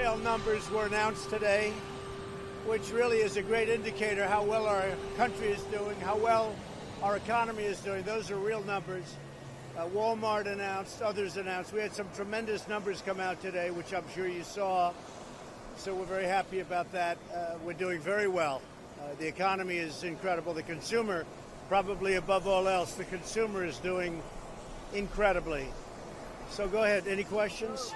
retail numbers were announced today, which really is a great indicator how well our country is doing, how well our economy is doing. Those are real numbers. Walmart announced, others announced. We had some tremendous numbers come out today, which I'm sure you saw. So we're very happy about that. We're doing very well. The economy is incredible. The consumer, probably above all else, the consumer is doing incredibly. So go ahead. Any questions?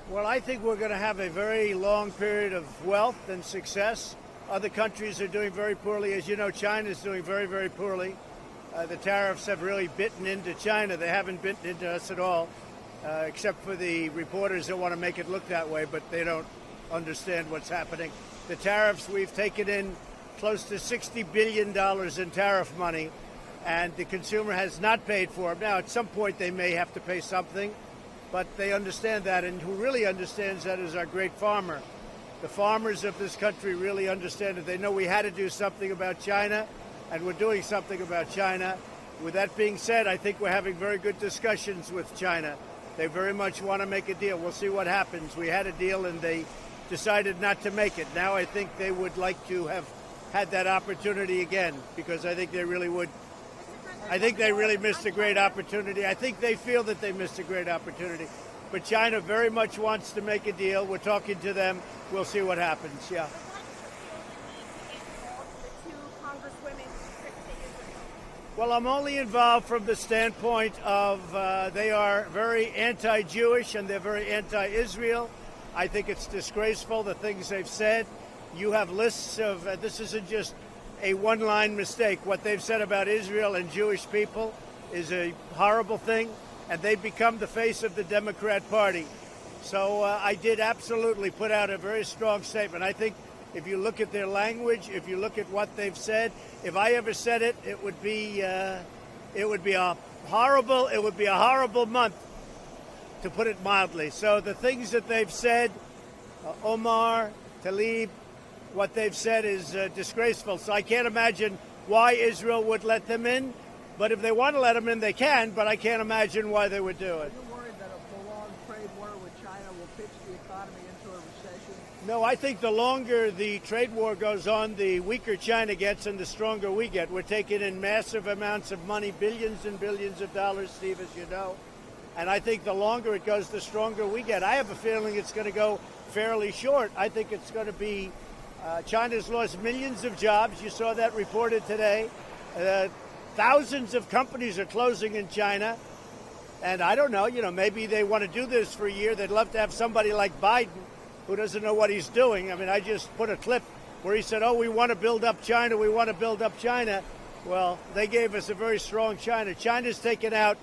Well, I think we're going to have a very long period of wealth and success. Other countries are doing very poorly. As you know, China is doing very, very poorly. The tariffs have really bitten into China. They haven't bitten into us at all, except for the reporters that want to make it look that way, but they don't understand what's happening. The tariffs, we've taken in close to $60 billion in tariff money, and the consumer has not paid for them. Now, at some point, they may have to pay something, but they understand that, and who really understands that is our great farmer. The farmers of this country really understand it. They know we had to do something about China, and we're doing something about China. With that being said, I think we're having very good discussions with China. They very much want to make a deal. We'll see what happens. We had a deal, and they decided not to make it. Now I think they would like to have had that opportunity again, because I think they really would. I think they really missed a great opportunity. I think they feel that they missed a great opportunity. But China very much wants to make a deal. We're talking to them. We'll see what happens. Yeah. Well, I'm only involved from the standpoint of they are very anti-Jewish and they're very anti-Israel. I think it's disgraceful, the things they've said. You have lists of, this isn't just a one-line mistake. What they've said about Israel and Jewish people is a horrible thing, and they've become the face of the Democrat Party. So I did absolutely put out a very strong statement. I think if you look at their language, if you look at what they've said, if I ever said it, it would be a horrible month, to put it mildly. So the things that they've said, Omar, Talib, what they've said is disgraceful. So I can't imagine why Israel would let them in. But if they want to let them in, they can. But I can't imagine why they would do it. Are you worried that a prolonged trade war with China will pitch the economy into a recession? No, I think the longer the trade war goes on, the weaker China gets and the stronger we get. We're taking in massive amounts of money, billions and billions of dollars, Steve, as you know. And I think the longer it goes, the stronger we get. I have a feeling it's going to go fairly short. I think it's going to be China's lost millions of jobs. You saw that reported today. Thousands of companies are closing in China. And I don't know, maybe they want to do this for a year. They'd love to have somebody like Biden who doesn't know what he's doing. I mean, I just put a clip where he said, we want to build up China. We want to build up China. Well, they gave us a very strong China. China's taken out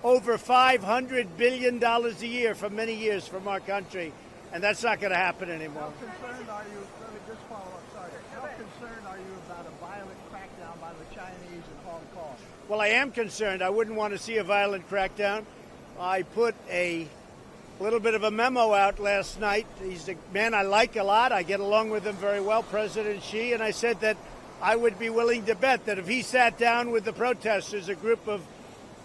over $500 billion a year for many years from our country. And that's not going to happen anymore. How concerned are you, let me just follow up, sorry. How concerned are you about a violent crackdown by the Chinese in Hong Kong? Well, I am concerned. I wouldn't want to see a violent crackdown. I put a little bit of a memo out last night. He's a man I like a lot. I get along with him very well, President Xi. And I said that I would be willing to bet that if he sat down with the protesters, a group of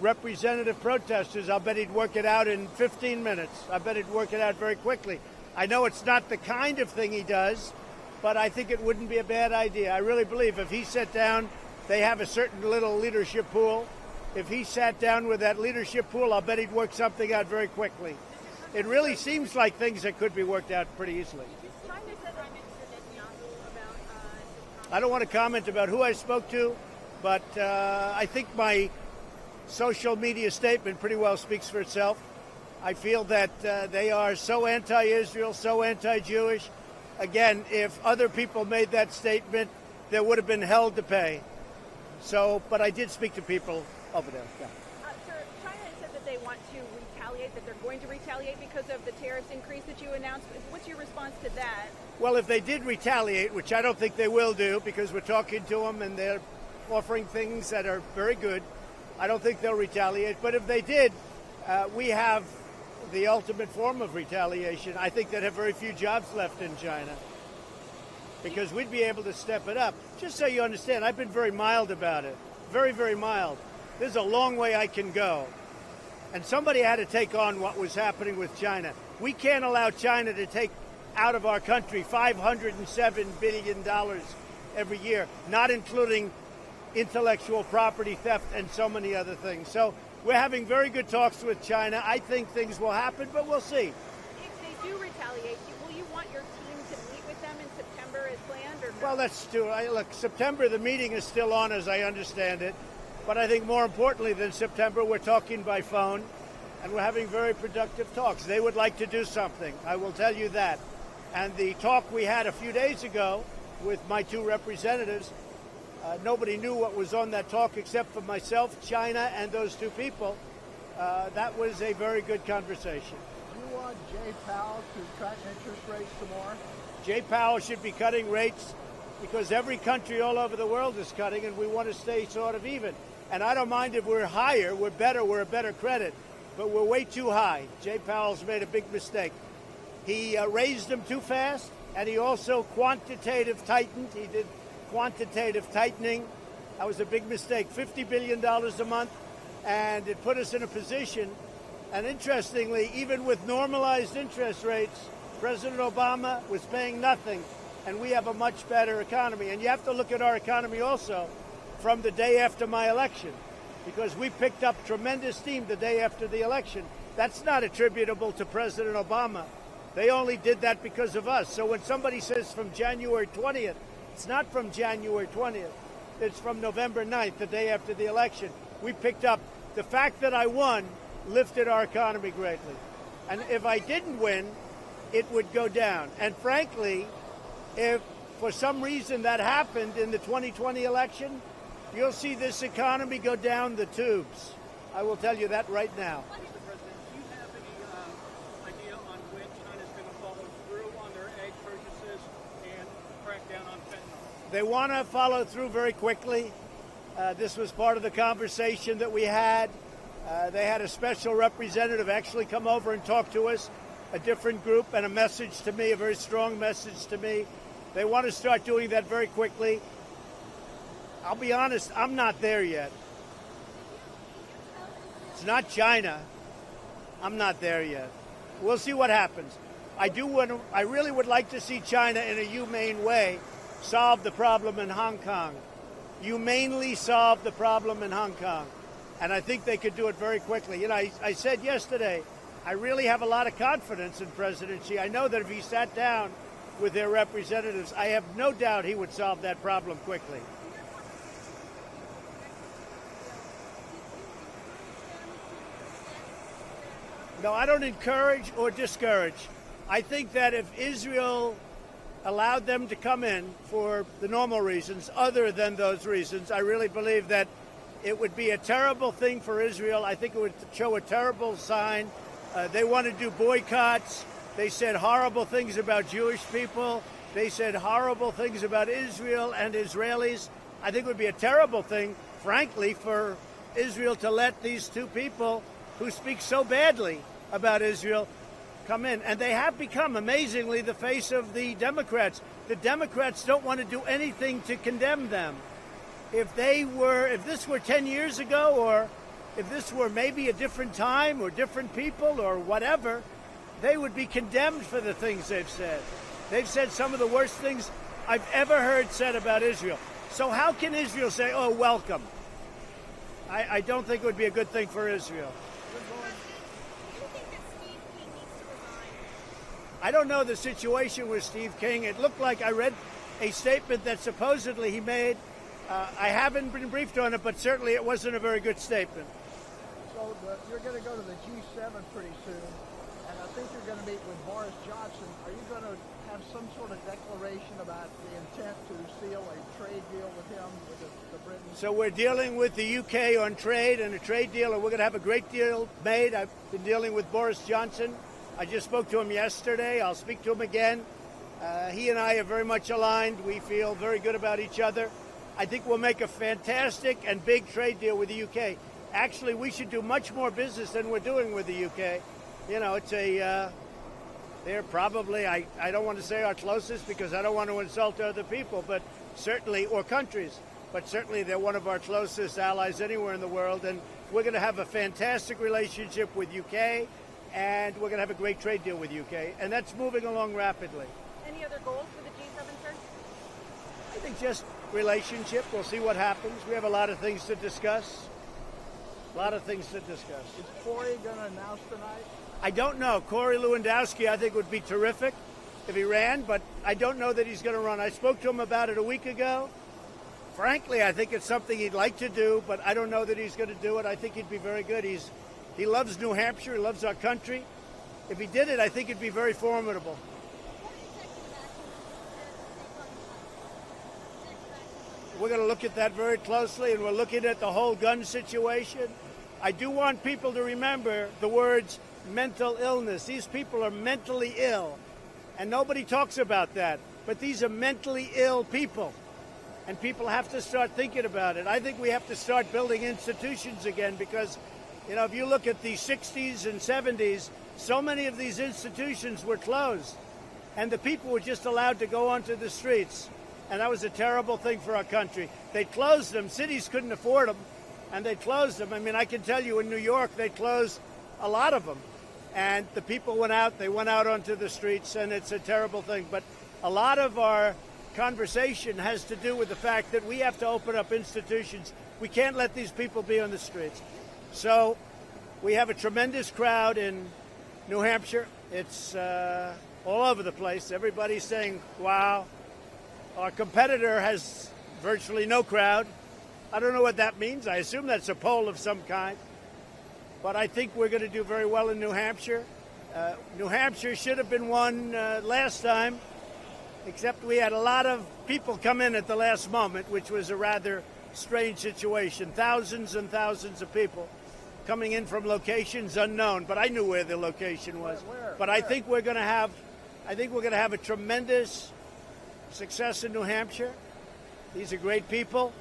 representative protesters, I'll bet he'd work it out in 15 minutes. I bet he'd work it out very quickly. I know it's not the kind of thing he does, but I think it wouldn't be a bad idea. I really believe if he sat down, they have a certain little leadership pool. If he sat down with that leadership pool, I'll bet he'd work something out very quickly. It really seems like things that could be worked out pretty easily. I don't want to comment about who I spoke to, but I think my social media statement pretty well speaks for itself. I feel that they are so anti-Israel, so anti-Jewish. Again, if other people made that statement, there would have been hell to pay. So, but I did speak to people over there. Yeah. Sir, China has said that they want to retaliate, that they're going to retaliate because of the tariffs increase that you announced. What's your response to that? Well, if they did retaliate, which I don't think they will do because we're talking to them and they're offering things that are very good, I don't think they'll retaliate. But if they did, we have the ultimate form of retaliation. I think they'd have very few jobs left in China because we'd be able to step it up. Just so you understand, I've been very mild about it. Very, very mild. There's a long way I can go. And somebody had to take on what was happening with China. We can't allow China to take out of our country $507 billion every year, not including intellectual property theft and so many other things. So we're having very good talks with China. I think things will happen, but we'll see. If they do retaliate, will you want your team to meet with them in September as planned, or no? Well, let's do it. Look, September, the meeting is still on, as I understand it. But I think more importantly than September, we're talking by phone, and we're having very productive talks. They would like to do something, I will tell you that. And the talk we had a few days ago with my two representatives, nobody knew what was on that talk except for myself, China, and those two people. That was a very good conversation. Do you want Jay Powell to cut interest rates some more? Jay Powell should be cutting rates because every country all over the world is cutting, and we want to stay sort of even. And I don't mind if we're higher, we're better, we're a better credit, but we're way too high. Jay Powell's made a big mistake. He raised them too fast, and he also quantitative tightened. He did quantitative tightening. That was a big mistake. $50 billion a month, and it put us in a position. And interestingly, even with normalized interest rates, President Obama was paying nothing, and we have a much better economy. And you have to look at our economy also from the day after my election, because we picked up tremendous steam the day after the election. That's not attributable to President Obama. They only did that because of us. So when somebody says from January 20th, it's not from January 20th. It's from November 9th, the day after the election. We picked up. The fact that I won lifted our economy greatly. And if I didn't win, it would go down. And frankly, if for some reason that happened in the 2020 election, you'll see this economy go down the tubes. I will tell you that right now. Mr. President, do you have any idea on when China's going to follow through on their egg purchases and crack down on fentanyl? They want to follow through very quickly. This was part of the conversation that we had. They had a special representative actually come over and talk to us, a different group, and a message to me, a very strong message to me. They want to start doing that very quickly. I'll be honest, I'm not there yet. It's not China. I'm not there yet. We'll see what happens. I really would like to see China in a humane way solve the problem in Hong Kong. Humanely solve the problem in Hong Kong. And I think they could do it very quickly. You know, I said yesterday, I really have a lot of confidence in President Xi. I know that if he sat down with their representatives, I have no doubt he would solve that problem quickly. No, I don't encourage or discourage. I think that if Israel allowed them to come in for the normal reasons, other than those reasons, I really believe that it would be a terrible thing for Israel. I think it would show a terrible sign. They want to do boycotts. They said horrible things about Jewish people. They said horrible things about Israel and Israelis. I think it would be a terrible thing, frankly, for Israel to let these two people who speak so badly about Israel come in. And they have become, amazingly, the face of the Democrats. The Democrats don't want to do anything to condemn them. If this were 10 years ago, or if this were maybe a different time or different people or whatever, they would be condemned for the things they've said. They've said some of the worst things I've ever heard said about Israel. So how can Israel say, oh, welcome? I don't think it would be a good thing for Israel. I don't know the situation with Steve King. It looked like I read a statement that supposedly he made. I haven't been briefed on it, but certainly it wasn't a very good statement. So you're going to go to the G7 pretty soon, and I think you're going to meet with Boris Johnson. Are you going to have some sort of declaration about the intent to seal a trade deal with him, with the Britons? So we're dealing with the UK on trade and a trade deal, and we're going to have a great deal made. I've been dealing with Boris Johnson. I just spoke to him yesterday. I'll speak to him again. He and I are very much aligned. We feel very good about each other. I think we'll make a fantastic and big trade deal with the UK. Actually, we should do much more business than we're doing with the UK. You know, it's they're probably, I don't want to say our closest because I don't want to insult other people, but certainly, or countries, but certainly they're one of our closest allies anywhere in the world. And we're going to have a fantastic relationship with UK, and we're going to have a great trade deal with UK, and that's moving along rapidly. Any other goals for the G7, sir? I think just relationship. We'll see what happens. We have a lot of things to discuss. Is Corey going to announce tonight? I don't know. Corey Lewandowski, I think, would be terrific if he ran, but I don't know that he's going to run. I spoke to him about it a week ago. Frankly, I think it's something he'd like to do, but I don't know that he's going to do it. I think he'd be very good. He loves New Hampshire. He loves our country. If he did it, I think it'd be very formidable. We're going to look at that very closely, and we're looking at the whole gun situation. I do want people to remember the words mental illness. These people are mentally ill, and nobody talks about that. But these are mentally ill people, and people have to start thinking about it. I think we have to start building institutions again because, you know, if you look at the 60s and 70s, so many of these institutions were closed, and the people were just allowed to go onto the streets. And that was a terrible thing for our country. They closed them. Cities couldn't afford them, and they closed them. I mean, I can tell you in New York, they closed a lot of them. And the people went out. They went out onto the streets, and it's a terrible thing. But a lot of our conversation has to do with the fact that we have to open up institutions. We can't let these people be on the streets. So we have a tremendous crowd in New Hampshire. It's all over the place. Everybody's saying, wow. Our competitor has virtually no crowd. I don't know what that means. I assume that's a poll of some kind. But I think we're going to do very well in New Hampshire. New Hampshire should have been won last time, except we had a lot of people come in at the last moment, which was a rather strange situation. Thousands and thousands of people coming in from locations unknown. But I knew where the location was. But I think we're going to have a tremendous success in New Hampshire. These are great people,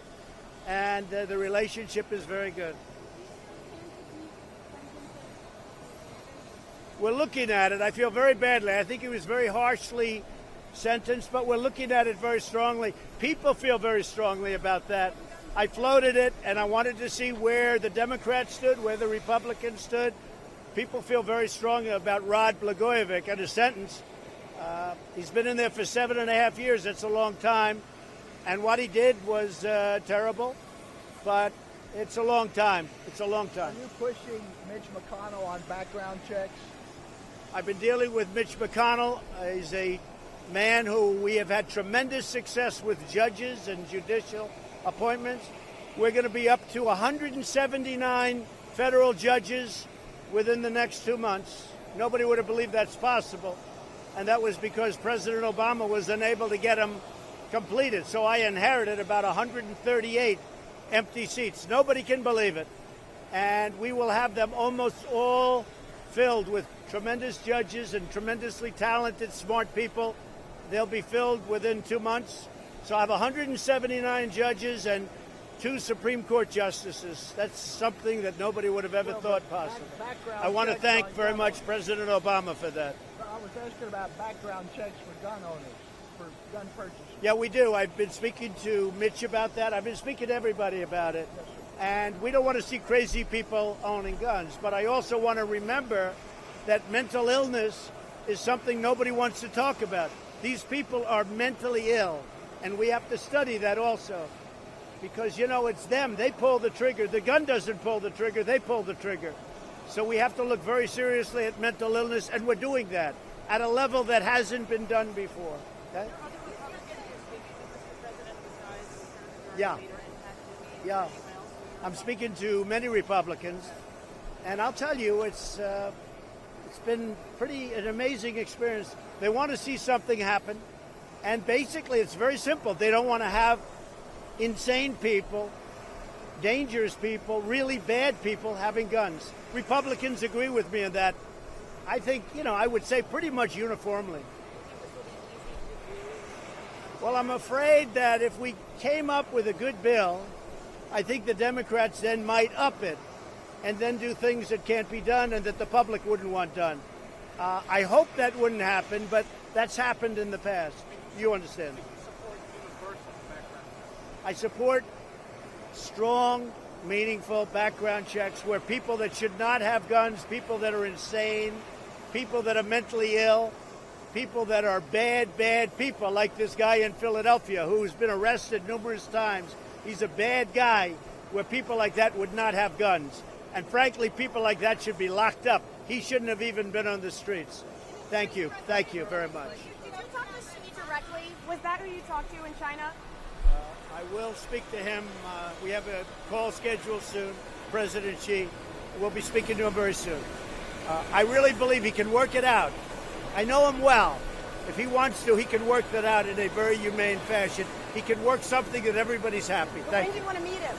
and the relationship is very good. We're looking at it. I feel very badly. I think he was very harshly sentenced, but we're looking at it very strongly. People feel very strongly about that. I floated it, and I wanted to see where the Democrats stood, where the Republicans stood. People feel very strongly about Rod Blagojevich and his sentence. He's been in there for 7.5 years. That's a long time. And what he did was terrible, but it's a long time. It's a long time. Are you pushing Mitch McConnell on background checks? I've been dealing with Mitch McConnell. He's a man who we have had tremendous success with judges and judicial appointments. We're going to be up to 179 federal judges within the next 2 months. Nobody would have believed that's possible. And that was because President Obama was unable to get them completed. So I inherited about 138 empty seats. Nobody can believe it. And we will have them almost all filled with tremendous judges and tremendously talented, smart people. They'll be filled within 2 months. So I have 179 judges and 2 Supreme Court justices. That's something that nobody would have ever thought possible. I want to thank very much President Obama for that. I was asking about background checks for gun owners, for gun purchases. Yeah, we do. I've been speaking to Mitch about that. I've been speaking to everybody about it. Yes, sir. And we don't want to see crazy people owning guns. But I also want to remember that mental illness is something nobody wants to talk about. These people are mentally ill, and we have to study that also. Because, you know, it's them. They pull the trigger. The gun doesn't pull the trigger. They pull the trigger. So we have to look very seriously at mental illness, and we're doing that at a level that hasn't been done before. Okay? Yeah. Yeah. I'm speaking to many Republicans, and I'll tell you, it's been an amazing experience. They want to see something happen, and basically it's very simple. They don't want to have insane people, dangerous people, really bad people having guns. Republicans agree with me on that. I think, I would say pretty much uniformly. Well, I'm afraid that if we came up with a good bill, I think the Democrats then might up it and then do things that can't be done and that the public wouldn't want done. I hope that wouldn't happen, but that's happened in the past. You understand? Support universal background. I support strong, meaningful background checks where people that should not have guns, people that are insane, people that are mentally ill, people that are bad people, like this guy in Philadelphia who's been arrested numerous times. He's a bad guy, where people like that would not have guns. And frankly, people like that should be locked up. He shouldn't have even been on the streets. Thank you. Thank you very much. Did you talk to Xi directly? Was that who you talked to in China? I will speak to him. We have a call scheduled soon, President Xi. We'll be speaking to him very soon. I really believe he can work it out. I know him well. If he wants to, he can work that out in a very humane fashion. He can work something that everybody's happy. But Thank when do you. you want to meet him?